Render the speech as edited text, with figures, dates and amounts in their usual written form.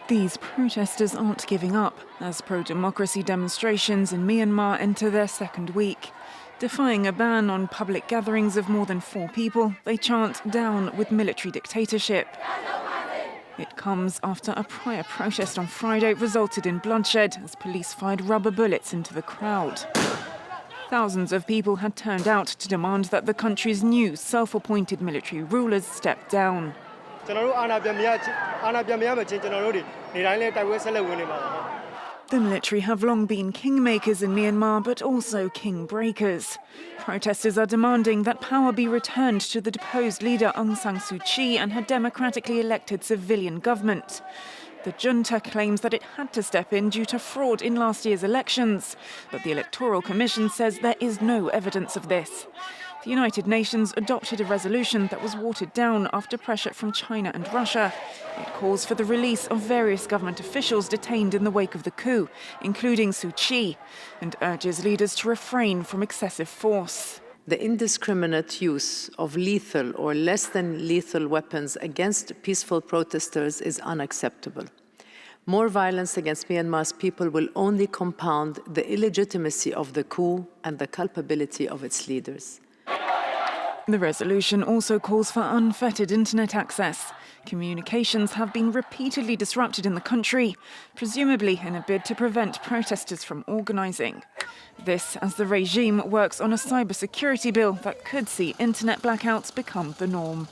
These protesters aren't giving up as pro-democracy demonstrations in Myanmar enter their second week. Defying a ban on public gatherings of more than 4 people, they chant "Down with military dictatorship." It comes after a prior protest on Friday resulted in bloodshed as police fired rubber bullets into the crowd. Thousands of people had turned out to demand that the country's new self-appointed military rulers step down. The military have long been kingmakers in Myanmar, but also king breakers. Protesters are demanding that power be returned to the deposed leader Aung San Suu Kyi and her democratically elected civilian government. The junta claims that it had to step in due to fraud in last year's elections, but the Electoral Commission says there is no evidence of this. The United Nations adopted a resolution that was watered down after pressure from China and Russia. It calls for the release of various government officials detained in the wake of the coup, including Suu Kyi, and urges leaders to refrain from excessive force. The indiscriminate use of lethal or less than lethal weapons against peaceful protesters is unacceptable. More violence against Myanmar's people will only compound the illegitimacy of the coup and the culpability of its leaders. The resolution also calls for unfettered internet access. Communications have been repeatedly disrupted in the country, presumably in a bid to prevent protesters from organising. This as the regime works on a cybersecurity bill that could see internet blackouts become the norm.